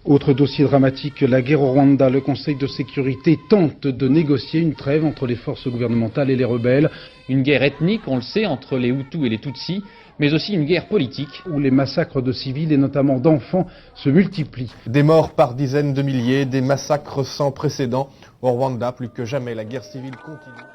Autre dossier dramatique, la guerre au Rwanda. Le Conseil de sécurité tente de négocier une trêve entre les forces gouvernementales et les rebelles. Une guerre ethnique, on le sait, entre les Hutus et les Tutsis, mais aussi une guerre politique. Où les massacres de civils et notamment d'enfants se multiplient. Des morts par dizaines de milliers, des massacres sans précédent. Au Rwanda, plus que jamais, la guerre civile continue.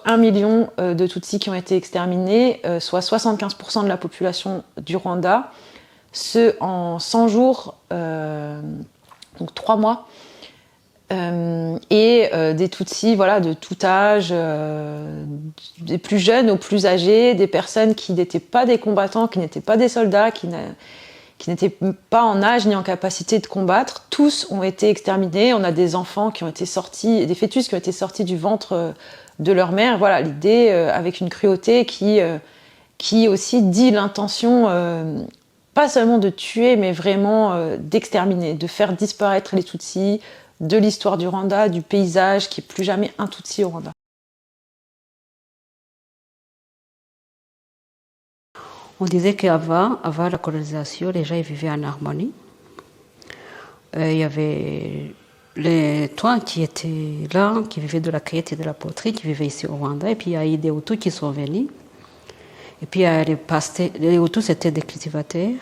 Un million de Tutsis qui ont été exterminés, soit 75% de la population du Rwanda, ce en 100 jours, donc 3 mois, et des Tutsis voilà, de tout âge, des plus jeunes aux plus âgés, des personnes qui n'étaient pas des combattants, qui n'étaient pas des soldats, qui n'étaient pas en âge ni en capacité de combattre. Tous ont été exterminés. On a des enfants qui ont été sortis, des fœtus qui ont été sortis du ventre de leur mère. Voilà, l'idée avec une cruauté qui aussi dit l'intention, pas seulement de tuer, mais vraiment d'exterminer, de faire disparaître les Tutsis de l'histoire du Rwanda, du paysage, qui n'est plus jamais un Tutsi au Rwanda. On disait qu'avant la colonisation, les gens ils vivaient en harmonie. Il y avait les Touans qui étaient là, qui vivaient de la cueillette et de la poterie, qui vivaient ici au Rwanda. Et puis il y a eu des Hutus qui sont venus. Et puis il y a les pasteurs, les Hutus c'était des cultivateurs.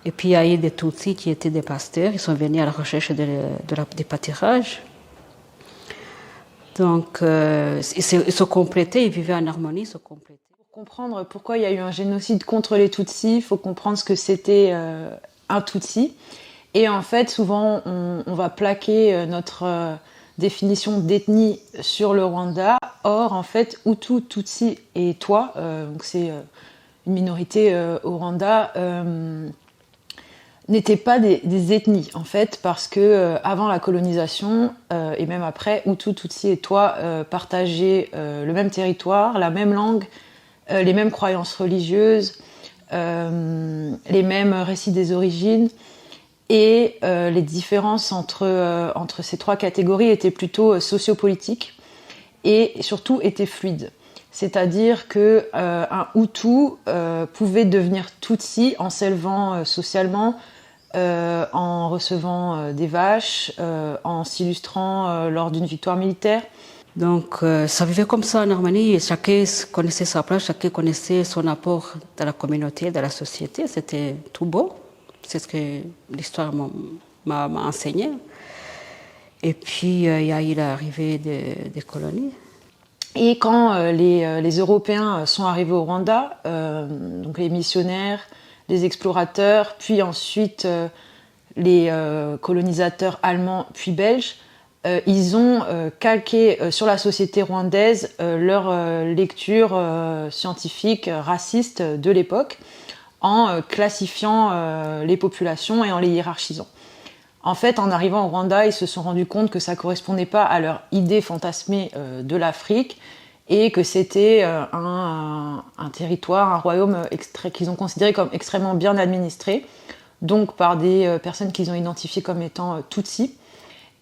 Et puis il y a eu des Tutsis qui étaient des pasteurs, ils sont venus à la recherche des pâturages. Donc ils se complétaient, ils vivaient en harmonie, ils se complétaient. Pour comprendre pourquoi il y a eu un génocide contre les Tutsis, il faut comprendre ce que c'était un Tutsi. Et en fait, souvent, on va plaquer notre définition d'ethnie sur le Rwanda. Or, en fait, Hutu, Tutsi et Twa, donc c'est une minorité au Rwanda, n'étaient pas des ethnies, en fait, parce que avant la colonisation, et même après, Hutu, Tutsi et Twa partageaient le même territoire, la même langue, les mêmes croyances religieuses, les mêmes récits des origines. Et les différences entre ces trois catégories étaient plutôt sociopolitiques et surtout étaient fluides. C'est-à-dire qu'un Hutu pouvait devenir Tutsi en s'élevant socialement, en recevant des vaches, en s'illustrant lors d'une victoire militaire. Donc ça vivait comme ça en harmonie, chacun connaissait sa place, chacun connaissait son apport dans la communauté, dans la société, c'était tout beau. C'est ce que l'histoire m'a enseigné. Et puis, il y a eu l'arrivée des colonies. Et quand les Européens sont arrivés au Rwanda, donc les missionnaires, les explorateurs, puis ensuite les colonisateurs allemands puis belges, ils ont calqué sur la société rwandaise leur lecture scientifique raciste de l'époque, en classifiant les populations et en les hiérarchisant. En fait, en arrivant au Rwanda, ils se sont rendus compte que ça ne correspondait pas à leur idée fantasmée de l'Afrique et que c'était un territoire, un royaume qu'ils ont considéré comme extrêmement bien administré, donc par des personnes qu'ils ont identifiées comme étant Tutsis.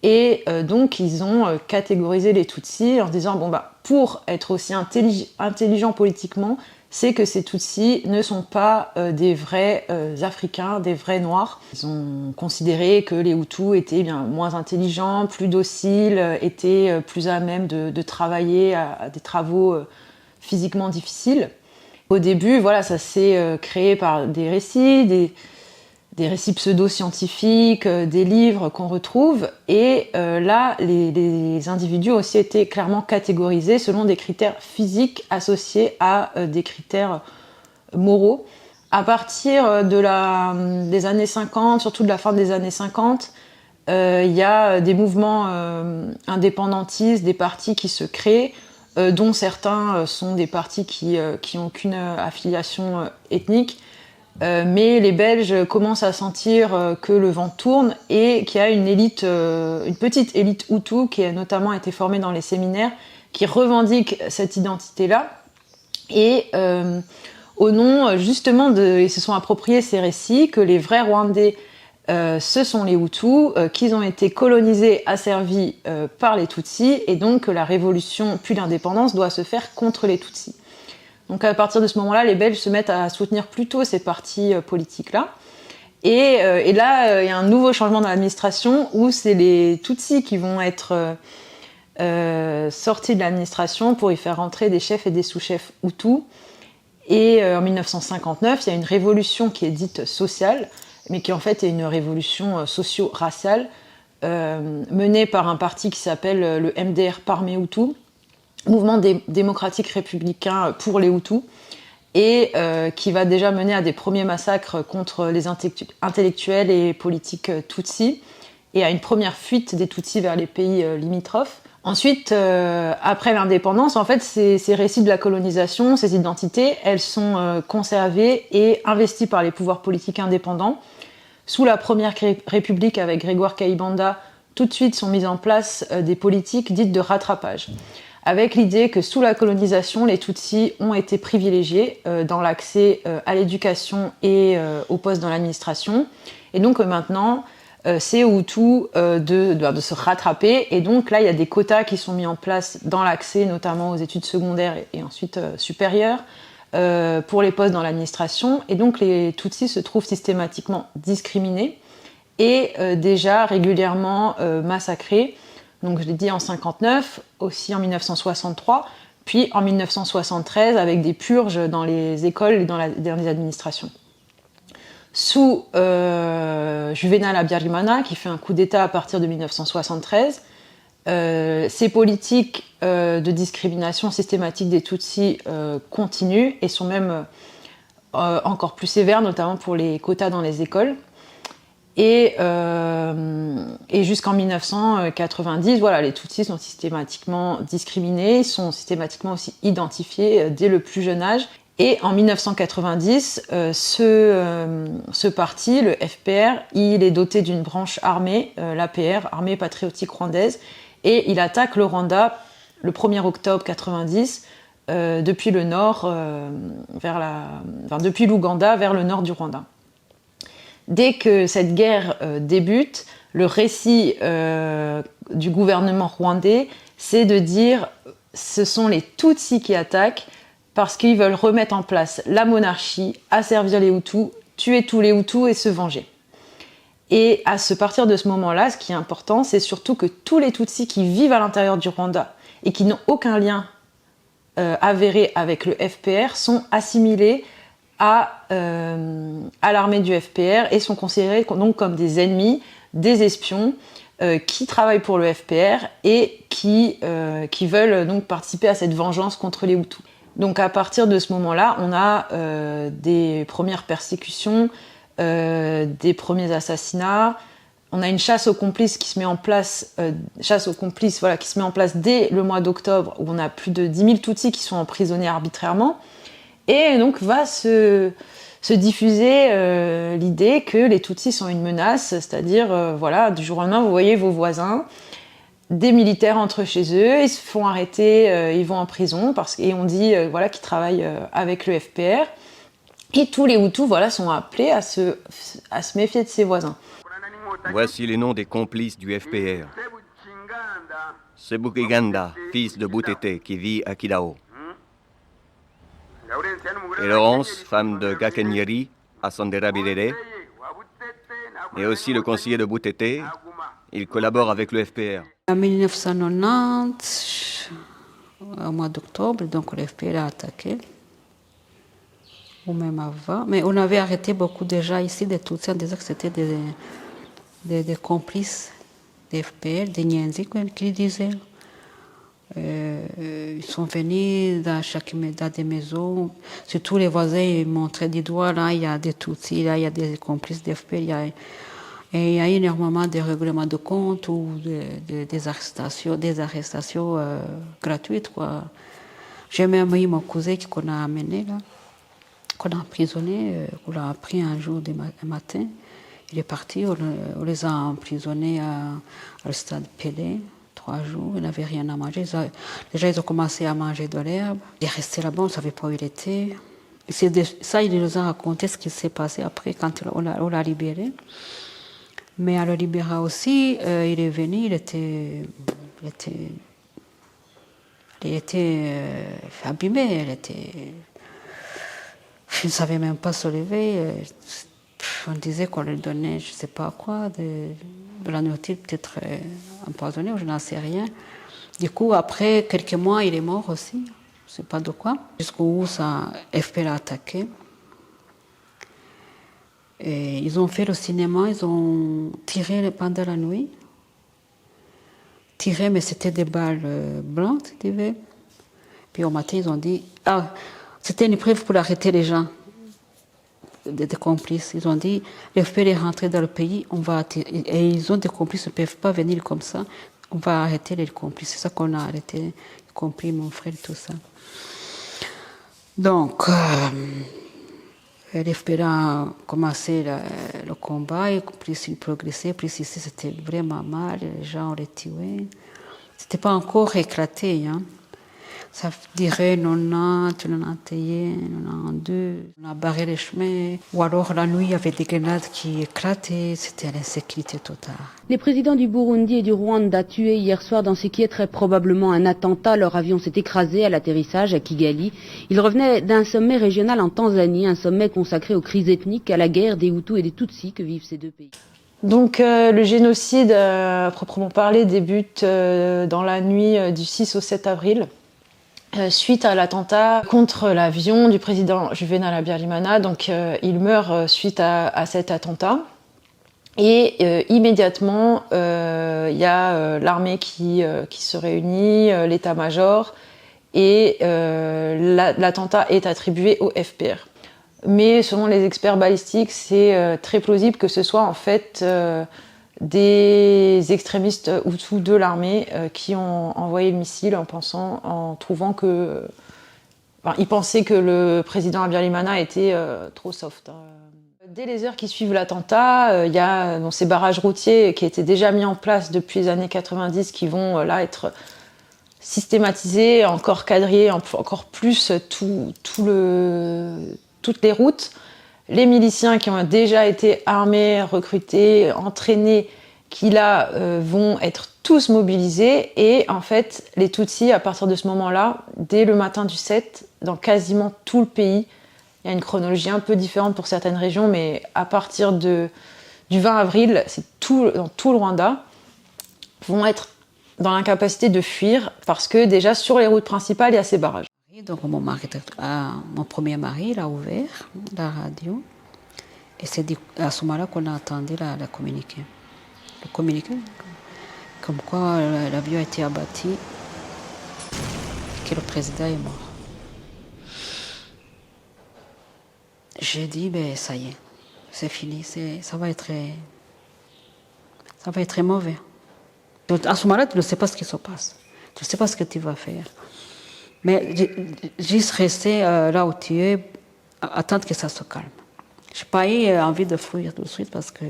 Et donc, ils ont catégorisé les Tutsis en se disant, bon, bah, pour être aussi intelligent politiquement, c'est que ces Tutsis ne sont pas des vrais Africains, des vrais Noirs. Ils ont considéré que les Hutus étaient bien moins intelligents, plus dociles, étaient plus à même de travailler à des travaux physiquement difficiles. Au début, voilà, ça s'est créé par des récits, des récits pseudo-scientifiques, des livres qu'on retrouve. Et là, les individus ont aussi été clairement catégorisés selon des critères physiques associés à des critères moraux. À partir des années 50, surtout de la fin des années 50, il y a des mouvements indépendantistes, des partis qui se créent, dont certains sont des partis qui n'ont qu'une affiliation ethnique. Mais les Belges commencent à sentir que le vent tourne et qu'il y a une élite, une petite élite Hutu qui a notamment été formée dans les séminaires, qui revendique cette identité-là. Et au nom justement ils se sont appropriés ces récits que les vrais Rwandais, ce sont les Hutus, qu'ils ont été colonisés, asservis par les Tutsis, et donc que la révolution puis l'indépendance doit se faire contre les Tutsis. Donc à partir de ce moment-là, les Belges se mettent à soutenir plutôt ces partis politiques-là. Et là, il y a un nouveau changement dans l'administration où c'est les Tutsis qui vont être sortis de l'administration pour y faire rentrer des chefs et des sous-chefs Hutus. Et en 1959, il y a une révolution qui est dite sociale, mais qui en fait est une révolution socio-raciale menée par un parti qui s'appelle le MDR Parmé Hutu, Mouvement démocratique républicain pour les Hutus, et qui va déjà mener à des premiers massacres contre les intellectuels et politiques Tutsis, et à une première fuite des Tutsis vers les pays limitrophes. Ensuite, après l'indépendance, en fait, ces récits de la colonisation, ces identités, elles sont conservées et investies par les pouvoirs politiques indépendants. Sous la Première République, avec Grégoire Kayibanda, tout de suite sont mises en place des politiques dites de rattrapage, avec l'idée que sous la colonisation, les Tutsis ont été privilégiés dans l'accès à l'éducation et aux postes dans l'administration. Et donc maintenant, c'est aux Hutus de se rattraper. Et donc là, il y a des quotas qui sont mis en place dans l'accès, notamment aux études secondaires et ensuite supérieures, pour les postes dans l'administration. Et donc les Tutsis se trouvent systématiquement discriminés et déjà régulièrement massacrés. Donc je l'ai dit en 1959, aussi en 1963, puis en 1973 avec des purges dans les écoles et dans les administrations. Sous Juvenal Habyarimana, qui fait un coup d'État à partir de 1973, ces politiques de discrimination systématique des Tutsis continuent et sont même encore plus sévères, notamment pour les quotas dans les écoles. Et jusqu'en 1990, voilà, les Tutsis sont systématiquement discriminés, sont systématiquement aussi identifiés dès le plus jeune âge. Et en 1990, ce parti, le FPR, il est doté d'une branche armée, l'APR, Armée patriotique rwandaise, et il attaque le Rwanda le 1er octobre 1990, depuis le nord, depuis l'Ouganda vers le nord du Rwanda. Dès que cette guerre débute, le récit du gouvernement rwandais, c'est de dire ce sont les Tutsis qui attaquent parce qu'ils veulent remettre en place la monarchie, asservir les Hutus, tuer tous les Hutus et se venger. Et à partir de ce moment-là, ce qui est important, c'est surtout que tous les Tutsis qui vivent à l'intérieur du Rwanda et qui n'ont aucun lien avéré avec le FPR sont assimilés à l'armée du FPR et sont considérés donc comme des ennemis, des espions qui travaillent pour le FPR et qui veulent donc participer à cette vengeance contre les Hutus. Donc à partir de ce moment-là, on a des premières persécutions, des premiers assassinats. On a une chasse aux complices qui se met en place, qui se met en place dès le mois d'octobre, où on a plus de 10 000 Tutsis qui sont emprisonnés arbitrairement. Et donc va se diffuser l'idée que les Tutsis sont une menace, c'est-à-dire, du jour au lendemain, vous voyez vos voisins, des militaires entrent chez eux, ils se font arrêter, ils vont en prison, et on dit qu'ils travaillent avec le FPR. Et tous les Hutus sont appelés à se méfier de ses voisins. Voici les noms des complices du FPR. Sebukiganda, fils de Boutete, qui vit à Kidao. Et Laurence, femme de Gakenyeri, à Sanderabirere. Et aussi le conseiller de Boutete. Il collabore avec le FPR. En 1990, au mois d'octobre, donc le FPR a attaqué. Ou même avant. Mais on avait arrêté beaucoup déjà ici des Tutsis en disant que c'était des complices des FPR, des Nyenzi, qu'ils disaient. Ils sont venus dans des maisons. Surtout les voisins ils montraient du doigt, là il y a des Tutsis, là il y a des complices des FPR. Et il y a énormément de règlements de compte ou des arrestations gratuites, quoi. J'ai même eu mon cousin qu'on a amené là, qu'on a emprisonné, qu'on l'a pris un jour un matin. Il est parti, on les a emprisonnés à le stade Pelé, 3 jours, il n'avait rien à manger. Déjà, ils ont commencé à manger de l'herbe. Il est resté là-bas, on ne savait pas où il était. Ça, il nous a raconté ce qui s'est passé après, quand on l'a libéré. Mais à le libérer aussi, il est venu, il était abîmé, il ne savait même pas se lever. On disait qu'on lui donnait, je ne sais pas quoi, de la nourriture peut-être empoisonnée, ou je n'en sais rien. Du coup, après quelques mois, il est mort aussi, je ne sais pas de quoi. Jusqu'où ça, FP l'a attaqué. Et ils ont fait le cinéma, ils ont tiré pendant la nuit. Tiré, mais c'était des balles blanches, tu veux. Puis au matin, ils ont dit, c'était une preuve pour arrêter les gens, des complices. Ils ont dit, l'FP est rentré dans le pays, on va et ils ont des complices, ils ne peuvent pas venir comme ça, on va arrêter les complices. C'est ça qu'on a arrêté, y compris mon frère, tout ça. Donc, l'FP a commencé le combat, et plus il progressait, plus ici c'était vraiment mal, les gens ont les tués. C'était pas encore éclaté, hein. Ça dirait 90, 91, 92. On a barré les chemins. Ou alors la nuit, il y avait des grenades qui éclataient. C'était l'insécurité totale. Les présidents du Burundi et du Rwanda tués hier soir dans ce qui est très probablement un attentat. Leur avion s'est écrasé à l'atterrissage à Kigali. Ils revenaient d'un sommet régional en Tanzanie, un sommet consacré aux crises ethniques, à la guerre des Hutus et des Tutsis que vivent ces deux pays. Donc le génocide, à proprement parler, débute dans la nuit du 6 au 7 avril. Suite à l'attentat contre l'avion du président Juvenal Habyarimana. Donc il meurt suite à cet attentat. Et immédiatement, il y a l'armée qui se réunit, l'état-major, et l'attentat est attribué au FPR. Mais selon les experts balistiques, c'est très plausible que ce soit en fait des extrémistes Hutus de l'armée qui ont envoyé le missile en trouvant que... Enfin, ils pensaient que le président Habyarimana était trop soft. Dès les heures qui suivent l'attentat, il y a ces barrages routiers qui étaient déjà mis en place depuis les années 90 qui vont là être systématisés, encore quadrillés, encore plus toutes les routes. Les miliciens qui ont déjà été armés, recrutés, entraînés, qui là vont être tous mobilisés. Et en fait, les Tutsis, à partir de ce moment-là, dès le matin du 7, dans quasiment tout le pays, il y a une chronologie un peu différente pour certaines régions, mais à partir du 20 avril, c'est dans tout le Rwanda, vont être dans l'incapacité de fuir parce que déjà sur les routes principales, il y a ces barrages. Donc mon premier mari, il a ouvert la radio et c'est à ce moment-là qu'on a entendu la communiqué. Le communiqué, comme quoi l'avion a été abattu et que le président est mort. J'ai dit, ben ça y est, c'est fini, ça va être mauvais. Donc, à ce moment-là, tu ne sais pas ce qui se passe, tu ne sais pas ce que tu vas faire. Mais juste rester là où tu es, attendre que ça se calme. Je n'ai pas eu envie de fuir tout de suite parce que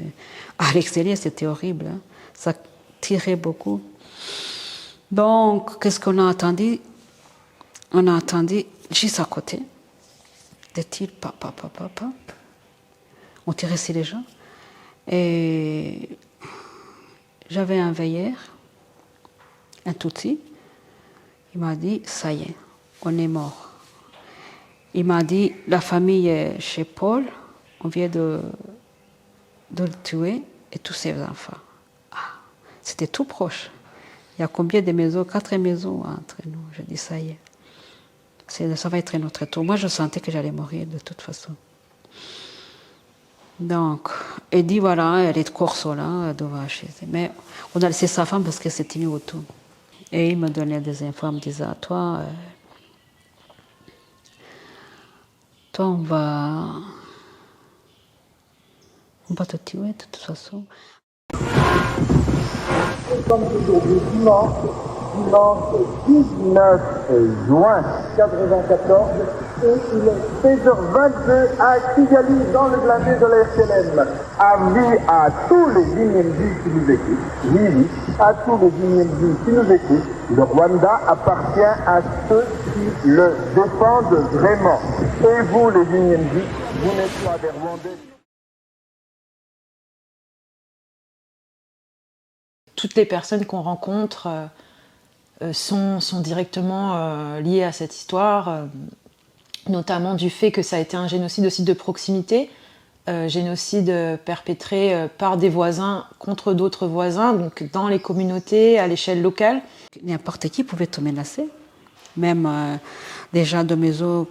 à l'extérieur c'était horrible, hein. Ça tirait beaucoup. Donc, qu'est-ce qu'on a attendu? On a attendu juste à côté. Des tirs, papa. On tirait sur les gens. Et j'avais un veilleur, un Tutsi. Il m'a dit, ça y est, on est mort. Il m'a dit, la famille est chez Paul, on vient de le tuer, et tous ses enfants. C'était tout proche. Il y a combien de maisons? 4 maisons entre nous. Je dis, ça y est. Ça va être notre tour. Moi, je sentais que j'allais mourir de toute façon. Donc, il dit, voilà, les corps sont là, devant chez eux. Mais on a laissé sa femme parce que c'était une auto. Et il me donnait des infos, il me disait, toi, on On va te tuer de toute façon. Nous sommes aujourd'hui dimanche 19 juin 1994 et il est 16h22 à Kigali dans le blindé de la FLN. Avis à tous les Guinéens qui nous écoutent, oui, à tous les Guinéens qui nous écoutent, le Rwanda appartient à ceux qui le défendent vraiment. Et vous les Guinéens, vous n'êtes pas des Rwandais. Toutes les personnes qu'on rencontre sont directement liées à cette histoire, notamment du fait que ça a été un génocide aussi de proximité, génocide perpétré par des voisins contre d'autres voisins, donc dans les communautés, à l'échelle locale. N'importe qui pouvait te menacer, même déjà de maisons,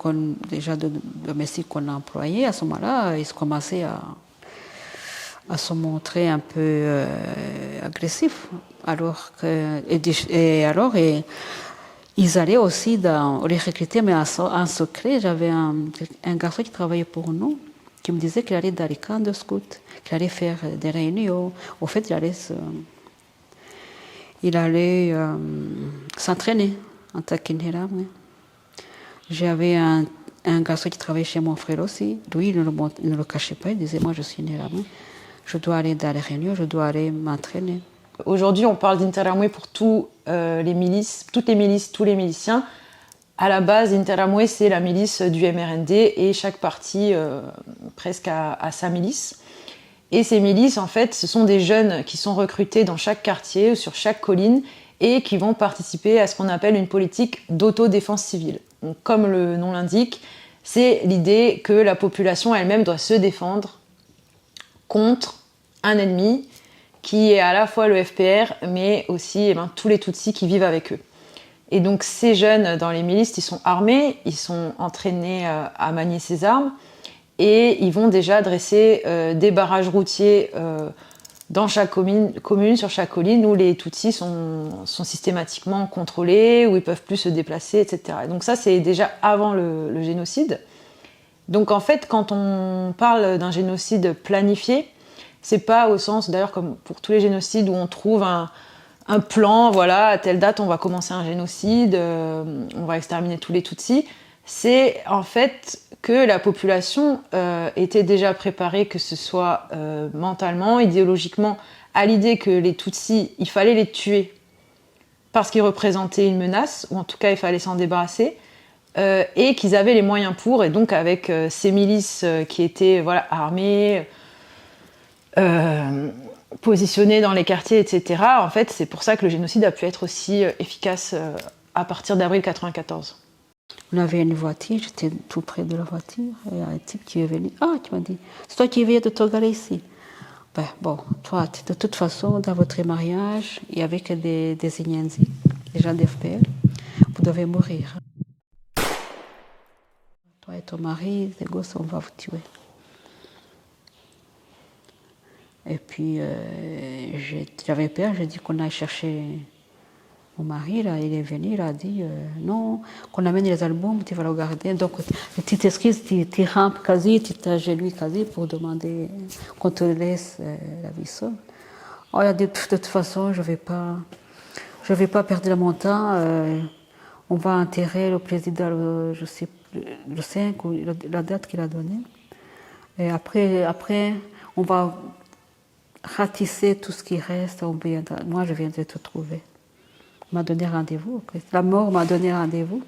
déjà de domestiques qu'on a employés, à ce moment-là, ils commençaient à se montrer un peu agressifs. Ils allaient aussi les recruter, mais en secret. J'avais un garçon qui travaillait pour nous, qui me disait qu'il allait dans les camps de scouts, qu'il allait faire des réunions. Au fait, il allait s'entraîner en tant qu'Inhéram. J'avais un garçon qui travaillait chez mon frère aussi. Lui, il ne le cachait pas. Il disait, moi, je suis Inhéram. Je dois aller dans les réunions, je dois aller m'entraîner. Aujourd'hui, on parle d'Interahamwe pour toutes les milices, tous les miliciens. À la base, Interahamwe, c'est la milice du MRND et chaque parti presque a sa milice. Et ces milices, en fait, ce sont des jeunes qui sont recrutés dans chaque quartier ou sur chaque colline et qui vont participer à ce qu'on appelle une politique d'autodéfense civile. Donc, comme le nom l'indique, c'est l'idée que la population elle-même doit se défendre contre un ennemi qui est à la fois le FPR, mais aussi tous les Tutsis qui vivent avec eux. Et donc ces jeunes dans les milices, ils sont armés, ils sont entraînés à manier ces armes, et ils vont déjà dresser des barrages routiers dans chaque commune, sur chaque colline, où les Tutsis sont systématiquement contrôlés, où ils ne peuvent plus se déplacer, etc. Et donc ça, c'est déjà avant le génocide. Donc en fait, quand on parle d'un génocide planifié, c'est pas au sens, d'ailleurs comme pour tous les génocides, où on trouve un plan, voilà, à telle date on va commencer un génocide, on va exterminer tous les Tutsis. C'est en fait que la population était déjà préparée, que ce soit mentalement, idéologiquement, à l'idée que les Tutsis, il fallait les tuer parce qu'ils représentaient une menace, ou en tout cas il fallait s'en débarrasser. Et qu'ils avaient les moyens pour, et donc avec ces milices qui étaient armées, positionnées dans les quartiers, etc. En fait, c'est pour ça que le génocide a pu être aussi efficace à partir d'avril 1994. On avait une voiture, j'étais tout près de la voiture, et un type qui est venu. Ah, tu m'as dit, c'est toi qui viens de te garer ici. Ben, bon, toi, de toute façon, dans votre mariage, il y avait que des Ignenzi, des gens d'FPR. Vous devez mourir. Toi et ton mari, les gosses, on va vous tuer. Et puis, j'avais peur, j'ai dit qu'on aille chercher mon mari, là, il est venu, il a dit non, qu'on amène les albums, tu vas le regarder. Donc, tu t'excuses, tu rampes quasi, tu t'agenouilles quasi pour demander qu'on te laisse la vie seule. Oh, il a dit, de toute façon, je vais pas perdre mon temps, on va enterrer le président, je sais le 5 ou la date qu'il a donnée. Et après, on va ratisser tout ce qui reste. Moi, je viendrai te trouver. Il m'a donné rendez-vous. La mort m'a donné rendez-vous.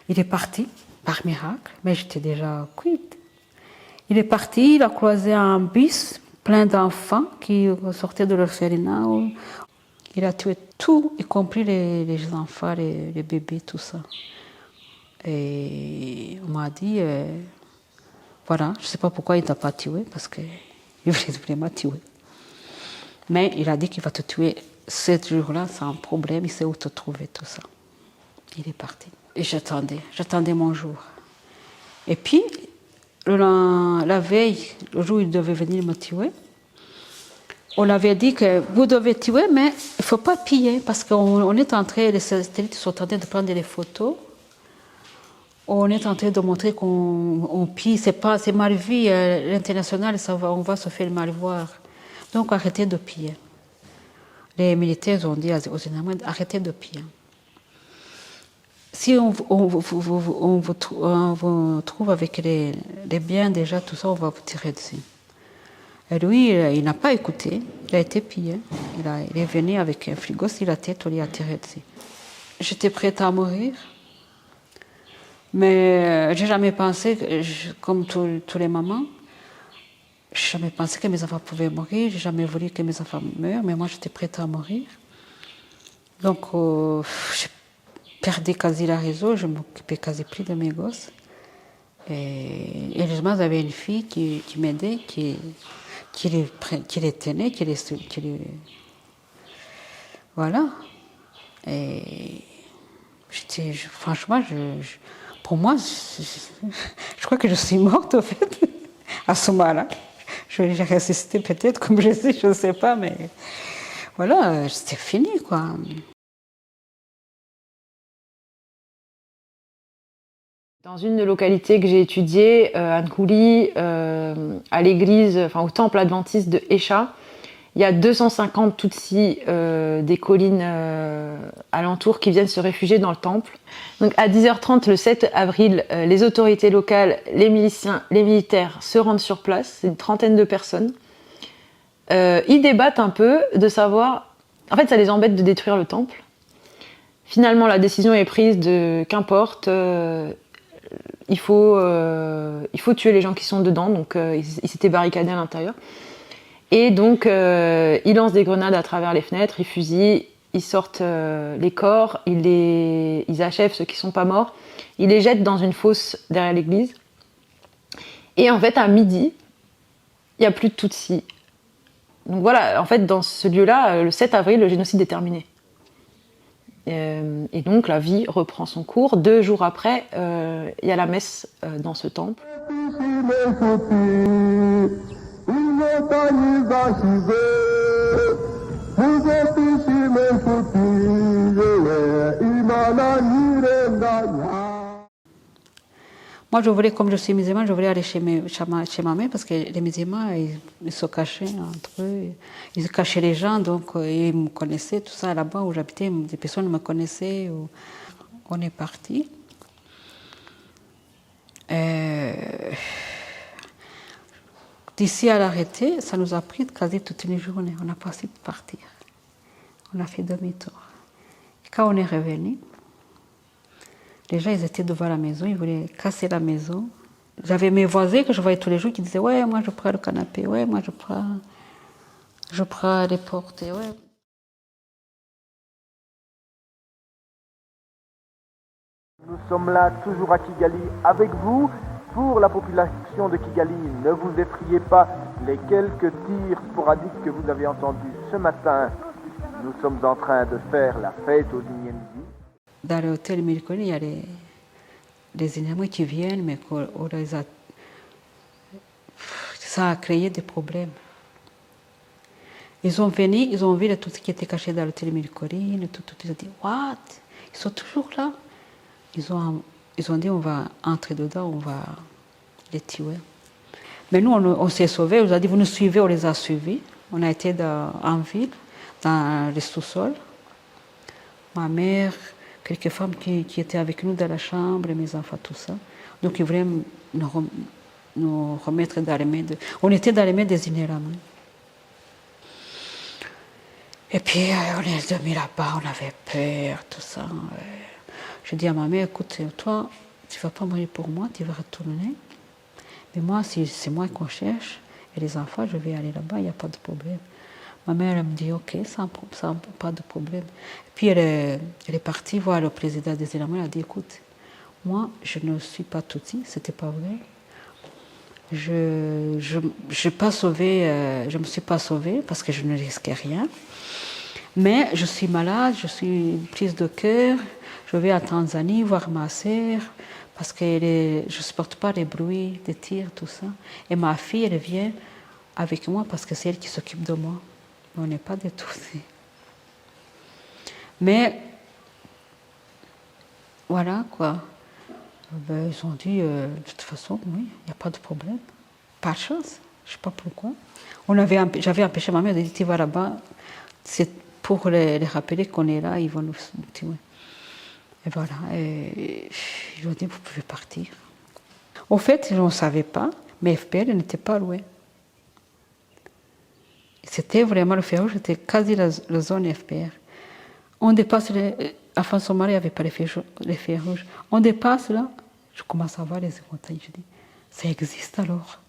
Il est parti, par miracle, mais j'étais déjà cuite. Il est parti, il a croisé un bus plein d'enfants qui sortaient de l'orphelinat. Il a tué tout, y compris les enfants, les bébés, tout ça. Et on m'a dit, voilà, je ne sais pas pourquoi il ne t'a pas tué, parce qu'il voulait vraiment tuer. Mais il a dit qu'il va te tuer 7 jours-là sans problème, il sait où te trouver, tout ça. Il est parti. Et j'attendais mon jour. Et puis, la veille, le jour où il devait venir me tuer, on avait dit que vous devez tuer, mais il ne faut pas piller, parce qu'on est en train, les satellites sont en train de prendre des photos. On est en train de montrer qu'on pille, c'est mal vu, l'international, on va se faire mal voir. Donc arrêtez de piller. Les militaires ont dit aux États-Unis, arrêtez de piller. Si on vous trouve avec les biens déjà, tout ça, on va vous tirer dessus. Et lui, il n'a pas écouté, il a été pillé. Il est venu avec un frigo sur la tête, on lui a tiré dessus. J'étais prête à mourir, mais j'ai jamais pensé, comme tous les mamans, j'ai jamais pensé que mes enfants pouvaient mourir, j'ai jamais voulu que mes enfants meurent, mais moi j'étais prête à mourir. Donc j'ai perdu quasi la raison, je m'occupais quasi plus de mes gosses. Et heureusement, j'avais une fille qui m'aidait, qui les tenait, qui les... Voilà. Et franchement, pour moi, je crois que je suis morte, en fait, à ce moment-là. J'ai résisté peut-être comme je suis, je ne sais pas, mais voilà, c'était fini, quoi. Dans une des localités que j'ai étudiées, à Nkouli, à l'église, enfin au temple adventiste de Esha, il y a 250 Tutsis des collines alentours qui viennent se réfugier dans le temple. Donc à 10h30 le 7 avril, les autorités locales, les miliciens, les militaires se rendent sur place, c'est une trentaine de personnes. Ils débattent un peu de savoir... En fait, ça les embête de détruire le temple. Finalement, la décision est prise de qu'importe, il faut tuer les gens qui sont dedans, donc ils s'étaient barricadés à l'intérieur. Et donc, ils lancent des grenades à travers les fenêtres, ils fusillent, ils sortent les corps, ils achèvent ceux qui ne sont pas morts, ils les jettent dans une fosse derrière l'église. Et en fait, à midi, il n'y a plus de Tutsis. Donc voilà, en fait, dans ce lieu-là, le 7 avril, le génocide est terminé. Et donc, la vie reprend son cours. 2 jours après, il y a la messe dans ce temple. Moi, je voulais, comme je suis musulmane, je voulais aller chez ma mère parce que les musulmans, ils se cachaient entre eux. Ils cachaient les gens, donc ils me connaissaient, tout ça. Là-bas où j'habitais, des personnes me connaissaient. On est parti. D'ici à l'arrêter, ça nous a pris quasi toute une journée. On n'a pas su partir. On a fait demi-tour. Quand on est revenu, les gens, ils étaient devant la maison, ils voulaient casser la maison. J'avais mes voisins que je voyais tous les jours qui disaient « Ouais, moi je prends le canapé, ouais, moi je prends les portes, ouais. » Nous sommes là, toujours à Kigali, avec vous. Pour la population de Kigali, ne vous effrayez pas. Les quelques tirs sporadiques que vous avez entendus ce matin, nous sommes en train de faire la fête aux Inyendi. Dans l'hôtel Milconi, il y a les Inuits qui viennent, mais ça a créé des problèmes. Ils sont venus, ils ont vu tout ce qui était caché dans l'hôtel Milconi, ils ont dit « What? Ils sont toujours là ?» Ils ont dit « On va entrer dedans, on va les tuer. » Mais nous, on s'est sauvés, on a dit « Vous nous suivez », on les a suivis. On a été en ville, dans les sous-sols. Ma mère, quelques femmes qui étaient avec nous dans la chambre, mes enfants, tout ça. Donc ils voulaient nous remettre dans les mains On était dans les mains des Inérames. Et puis on est dormi là-bas, on avait peur, tout ça. Je dis à ma mère, écoute, toi, tu ne vas pas mourir pour moi, tu vas retourner. Mais moi, si c'est moi qu'on cherche, et les enfants, je vais aller là-bas, il n'y a pas de problème. Ma mère, elle me dit, ok, ça pas de problème. Puis elle est partie voir le président des États-Unis, elle a dit, écoute, moi, je ne suis pas Tutsi, c'était pas vrai. Je me suis pas sauvée parce que je ne risquais rien. Mais je suis malade, je suis prise de cœur. Je vais à Tanzanie voir ma sœur parce que je ne supporte pas les bruits, les tirs, tout ça. Et ma fille, elle vient avec moi parce que c'est elle qui s'occupe de moi. On n'est pas des Tutsis. Mais voilà quoi. Ils ont dit, de toute façon, oui, il n'y a pas de problème. Par chance, je ne sais pas pourquoi. J'avais empêché ma mère de dire, tu vas là-bas, c'est pour les rappeler qu'on est là, ils vont nous tuer. Et voilà, ils ont dit, vous pouvez partir. Au fait, je ne savais pas, mais FPR n'était pas loin. C'était vraiment le fer rouge, c'était quasi la zone FPR. On dépasse, à Somalie, il n'y avait pas les fers rouges. On dépasse là, je commence à voir les montagnes, je dis, ça existe alors.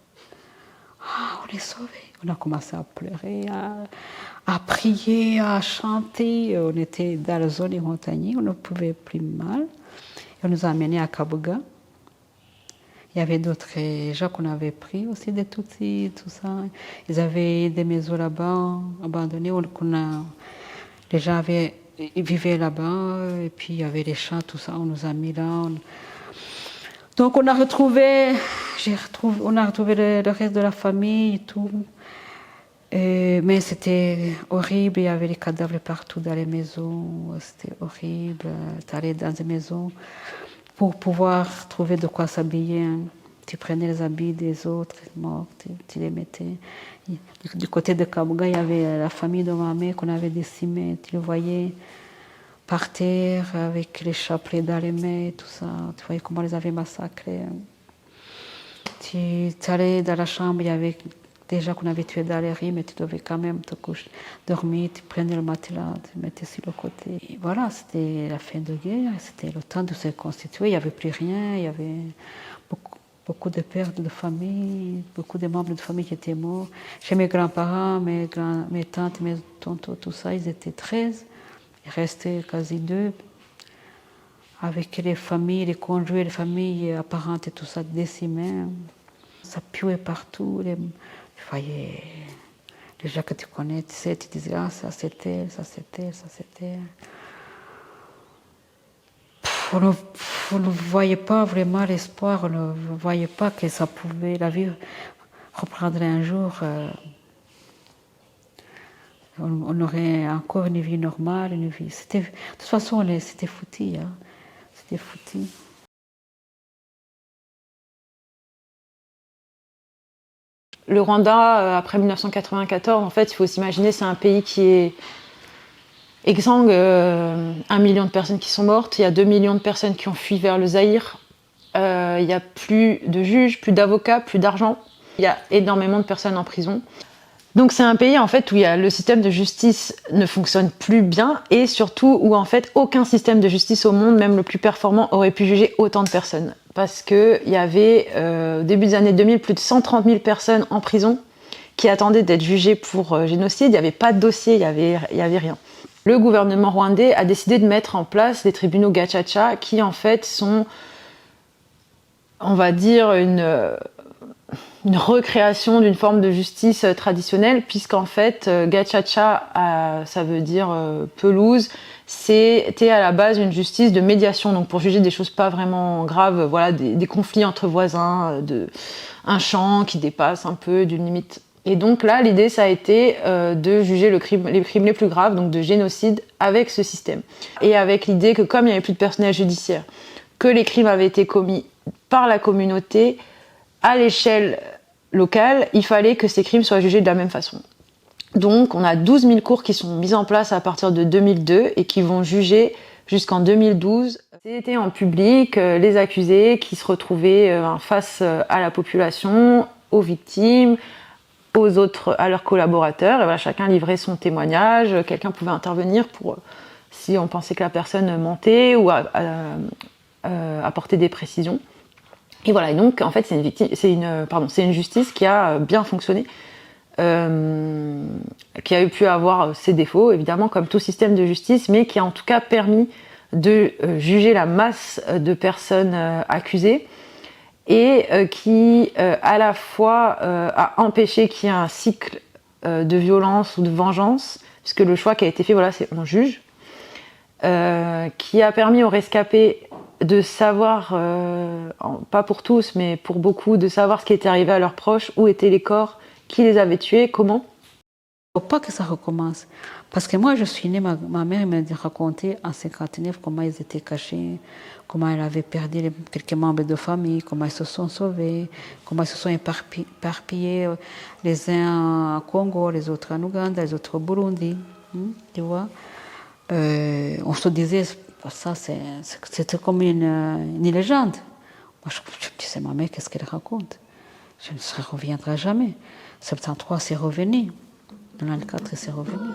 Ah, on est sauvés. On a commencé à pleurer, à prier, à chanter. On était dans la zone montagnée, on ne pouvait plus mal. Et on nous a amenés à Kabuga. Il y avait d'autres gens qu'on avait pris aussi, des Tutsis, tout ça. Ils avaient des maisons là-bas, abandonnées. Les gens ils vivaient là-bas, et puis il y avait les champs, tout ça. On nous a mis là. Donc on a retrouvé le reste de la famille et tout. Mais c'était horrible, il y avait les cadavres partout dans les maisons. C'était horrible d'aller dans des maisons. Pour pouvoir trouver de quoi s'habiller, tu prenais les habits des autres morts, tu les mettais. Du côté de Kabuga, il y avait la famille de ma mère qu'on avait décimée. Tu le voyais par terre avec les chapelets dans les mains, tout ça. Tu voyais comment ils les avaient massacrés. Tu allais dans la chambre, il y avait des gens qu'on avait tués dans les riz, mais tu devais quand même te coucher, dormir, tu prenais le matelas, tu le mettais sur le côté. Et voilà, c'était la fin de guerre, c'était le temps de se constituer, il n'y avait plus rien, il y avait beaucoup de pertes de famille, beaucoup de membres de famille qui étaient morts. Chez mes grands-parents, mes tantes, mes tontons, tout ça, ils étaient 13, il restait quasi 2. Avec les familles, les conjoints, les familles apparentes et tout ça décimées. Ça puait partout. Tu voyais les gens que tu connais, tu sais, tu disais, ah, ça c'était, ça c'était, ça c'était. On ne voyait pas vraiment l'espoir, on ne voyait pas que ça pouvait, la vie reprendrait un jour. On aurait encore une vie normale, une vie. De toute façon, c'était foutu. Hein. C'était foutu. Le Rwanda, après 1994, en fait, il faut s'imaginer, c'est un pays qui est exsangue. 1 million de personnes qui sont mortes, il y a 2 millions de personnes qui ont fui vers le Zaïre. Il n'y a plus de juges, plus d'avocats, plus d'argent. Il y a énormément de personnes en prison. Donc c'est un pays en fait où le système de justice ne fonctionne plus bien et surtout où en fait aucun système de justice au monde, même le plus performant, aurait pu juger autant de personnes. Parce qu'il y avait au début des années 2000 plus de 130 000 personnes en prison qui attendaient d'être jugées pour génocide. Il n'y avait pas de dossier, il y avait rien. Le gouvernement rwandais a décidé de mettre en place des tribunaux gacaca qui en fait sont, on va dire, une recréation d'une forme de justice traditionnelle, puisqu'en fait, gacaca, ça veut dire pelouse, c'était à la base une justice de médiation, donc pour juger des choses pas vraiment graves, voilà, des conflits entre voisins, un champ qui dépasse un peu d'une limite. Et donc là, l'idée, ça a été de juger les crimes les plus graves, donc de génocide, avec ce système. Et avec l'idée que comme il n'y avait plus de personnel judiciaire, que les crimes avaient été commis par la communauté, à l'échelle locale, il fallait que ces crimes soient jugés de la même façon. Donc on a 12 000 cours qui sont mis en place à partir de 2002 et qui vont juger jusqu'en 2012. C'était en public les accusés qui se retrouvaient face à la population, aux victimes, à leurs collaborateurs. Et voilà, chacun livrait son témoignage, quelqu'un pouvait intervenir pour si on pensait que la personne mentait ou apporter des précisions. Et voilà, et donc en fait c'est une justice qui a bien fonctionné, qui a pu avoir ses défauts évidemment comme tout système de justice, mais qui a en tout cas permis de juger la masse de personnes accusées et qui à la fois a empêché qu'il y ait un cycle de violence ou de vengeance, puisque le choix qui a été fait, voilà, c'est on juge, qui a permis aux rescapés de savoir, pas pour tous, mais pour beaucoup, de savoir ce qui était arrivé à leurs proches, où étaient les corps, qui les avait tués, comment. Il ne faut pas que ça recommence. Parce que moi, je suis née, ma mère m'a raconté en 59 comment ils étaient cachés, comment elle avait perdu quelques membres de famille, comment ils se sont sauvés, comment ils se sont éparpillés, les uns en Congo, les autres en Ouganda, les autres au Burundi. Tu vois, on se disait, ça c'était comme une légende. Moi, je me disais, ma mère, qu'est-ce qu'elle raconte? Je ne reviendrai jamais. 73, c'est revenu. 94, c'est revenu.